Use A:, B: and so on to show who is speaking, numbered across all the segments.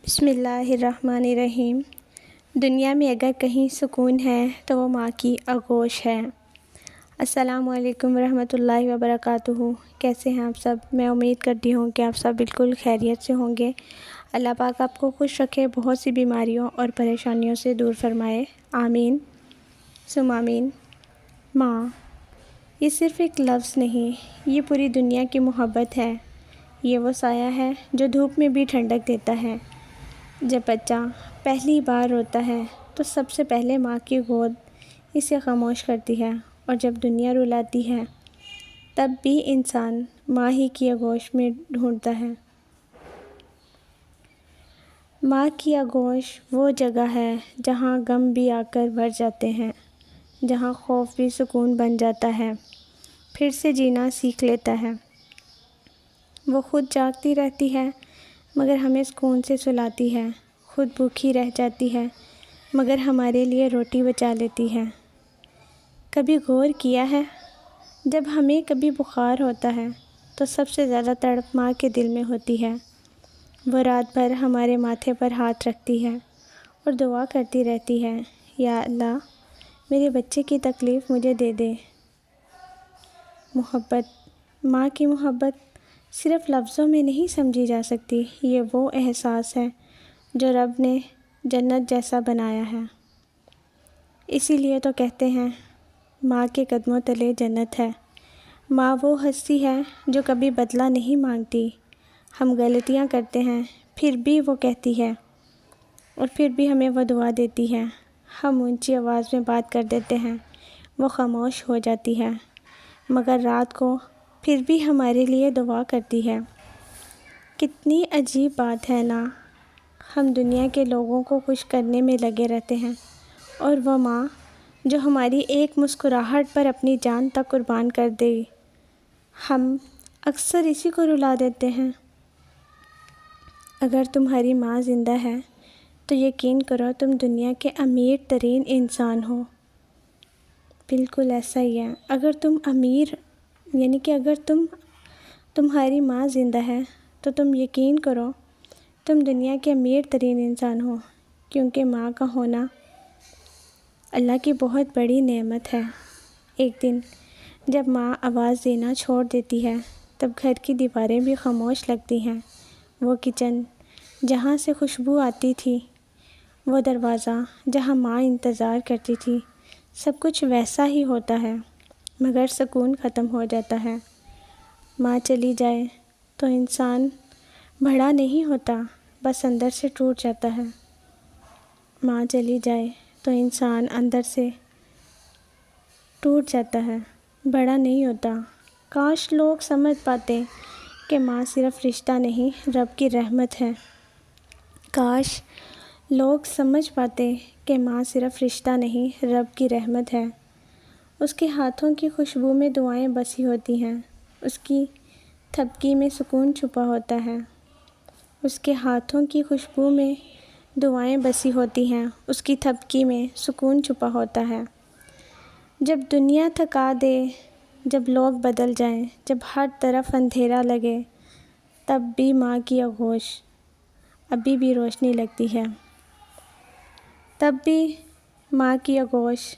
A: بسم اللہ الرحمن الرحیم۔ دنیا میں اگر کہیں سکون ہے تو وہ ماں کی آغوش ہے۔ السلام علیکم ورحمۃ اللہ وبرکاتہ۔ کیسے ہیں آپ سب؟ میں امید کرتی ہوں کہ آپ سب بالکل خیریت سے ہوں گے۔ اللہ پاک آپ کو خوش رکھے، بہت سی بیماریوں اور پریشانیوں سے دور فرمائے، آمین ثم آمین۔ ماں، یہ صرف ایک لفظ نہیں، یہ پوری دنیا کی محبت ہے۔ یہ وہ سایہ ہے جو دھوپ میں بھی ٹھنڈک دیتا ہے۔ جب بچہ پہلی بار روتا ہے تو سب سے پہلے ماں کی گود اسے خاموش کرتی ہے، اور جب دنیا رلاتی ہے تب بھی انسان ماں ہی کی آغوش میں ڈھونڈتا ہے۔ ماں کی آغوش وہ جگہ ہے جہاں غم بھی آ کر بھر جاتے ہیں، جہاں خوف بھی سکون بن جاتا ہے، پھر سے جینا سیکھ لیتا ہے۔ وہ خود جاگتی رہتی ہے مگر ہمیں سکون سے سلاتی ہے، خود بھوکی رہ جاتی ہے مگر ہمارے لیے روٹی بچا لیتی ہے۔ کبھی غور کیا ہے، جب ہمیں کبھی بخار ہوتا ہے تو سب سے زیادہ تڑپ ماں کے دل میں ہوتی ہے۔ وہ رات بھر ہمارے ماتھے پر ہاتھ رکھتی ہے اور دعا کرتی رہتی ہے، یا اللہ میرے بچے کی تکلیف مجھے دے دے۔ محبت، ماں کی محبت صرف لفظوں میں نہیں سمجھی جا سکتی، یہ وہ احساس ہے جو رب نے جنت جیسا بنایا ہے۔ اسی لیے تو کہتے ہیں ماں کے قدموں تلے جنت ہے۔ ماں وہ ہستی ہے جو کبھی بدلہ نہیں مانگتی۔ ہم غلطیاں کرتے ہیں پھر بھی وہ کہتی ہے، اور پھر بھی ہمیں وہ دعا دیتی ہے۔ ہم اونچی آواز میں بات کر دیتے ہیں، وہ خاموش ہو جاتی ہے، مگر رات کو پھر بھی ہمارے لیے دعا کرتی ہے۔ کتنی عجیب بات ہے نا، ہم دنیا کے لوگوں کو خوش کرنے میں لگے رہتے ہیں، اور وہ ماں جو ہماری ایک مسکراہٹ پر اپنی جان تک قربان کر دے، ہم اکثر اسی کو رلا دیتے ہیں۔ اگر تمہاری ماں زندہ ہے تو یقین کرو تم دنیا کے امیر ترین انسان ہو۔ بالکل ایسا ہی ہے۔ اگر تم امیر، یعنی کہ اگر تمہاری ماں زندہ ہے تو تم یقین کرو تم دنیا کے امیر ترین انسان ہو، کیونکہ ماں کا ہونا اللہ کی بہت بڑی نعمت ہے۔ ایک دن جب ماں آواز دینا چھوڑ دیتی ہے تب گھر کی دیواریں بھی خاموش لگتی ہیں۔ وہ کچن جہاں سے خوشبو آتی تھی، وہ دروازہ جہاں ماں انتظار کرتی تھی، سب کچھ ویسا ہی ہوتا ہے، مگر سکون ختم ہو جاتا ہے۔ ماں چلی جائے تو انسان بڑا نہیں ہوتا، بس اندر سے ٹوٹ جاتا ہے۔ ماں چلی جائے تو انسان اندر سے ٹوٹ جاتا ہے، بڑا نہیں ہوتا۔ کاش لوگ سمجھ پاتے کہ ماں صرف رشتہ نہیں، رب کی رحمت ہے۔ کاش لوگ سمجھ پاتے کہ ماں صرف رشتہ نہیں، رب کی رحمت ہے۔ اس کے ہاتھوں کی خوشبو میں دعائیں بسی ہوتی ہیں، اس کی تھپکی میں سکون چھپا ہوتا ہے۔ اس کے ہاتھوں کی خوشبو میں دعائیں بسی ہوتی ہیں، اس کی تھپکی میں سکون چھپا ہوتا ہے۔ جب دنیا تھکا دے، جب لوگ بدل جائیں، جب ہر طرف اندھیرا لگے، تب بھی ماں کی آغوش ابھی بھی روشنی لگتی ہے۔ تب بھی ماں کی آغوش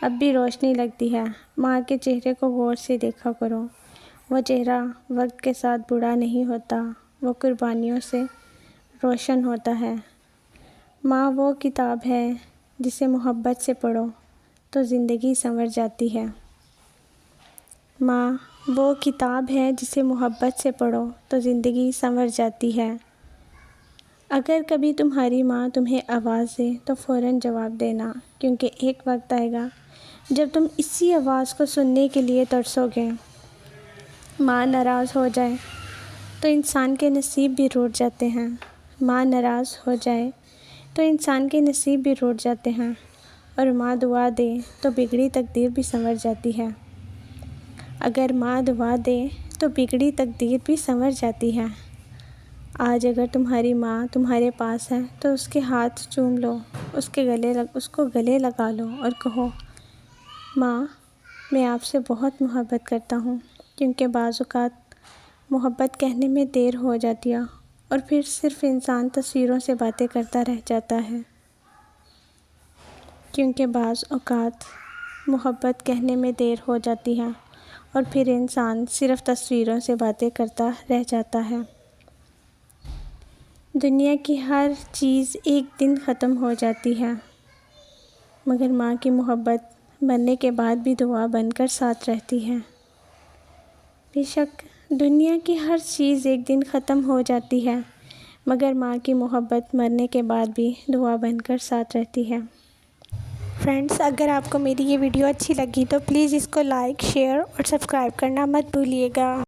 A: اب بھی روشنی لگتی ہے۔ ماں کے چہرے کو غور سے دیکھا کرو، وہ چہرہ وقت کے ساتھ بوڑھا نہیں ہوتا، وہ قربانیوں سے روشن ہوتا ہے۔ ماں وہ کتاب ہے جسے محبت سے پڑھو تو زندگی سنور جاتی ہے۔ ماں وہ کتاب ہے جسے محبت سے پڑھو تو زندگی سنور جاتی ہے۔ اگر کبھی تمہاری ماں تمہیں آواز دے تو فوراً جواب دینا، کیونکہ ایک وقت آئے گا جب تم اسی آواز کو سننے کے لیے ترسو گے۔ ماں ناراض ہو جائے تو انسان کے نصیب بھی روٹ جاتے ہیں۔ ماں ناراض ہو جائے تو انسان کے نصیب بھی روٹ جاتے ہیں، اور ماں دعا دے تو بگڑی تقدیر بھی سنور جاتی ہے۔ اگر ماں دعا دے تو بگڑی تقدیر بھی سنور جاتی ہے۔ آج اگر تمہاری ماں تمہارے پاس ہے تو اس کے ہاتھ چوم لو، اس کو گلے لگا لو اور کہو، ماں میں آپ سے بہت محبت کرتا ہوں، کیونکہ بعض اوقات محبت کہنے میں دیر ہو جاتی ہے اور پھر صرف انسان تصویروں سے باتیں کرتا رہ جاتا ہے، کیونکہ بعض اوقات محبت کہنے میں دیر ہو جاتی ہے اور پھر انسان صرف تصویروں سے باتیں کرتا رہ جاتا ہے۔ دنیا کی ہر چیز ایک دن ختم ہو جاتی ہے، مگر ماں کی محبت مرنے کے بعد بھی دعا بن کر ساتھ رہتی ہے۔ بے شک دنیا کی ہر چیز ایک دن ختم ہو جاتی ہے، مگر ماں کی محبت مرنے کے بعد بھی دعا بن کر ساتھ رہتی ہے۔ فرینڈز، اگر آپ کو میری یہ ویڈیو اچھی لگی تو پلیز اس کو لائک، شیئر اور سبسکرائب کرنا مت بھولیے گا۔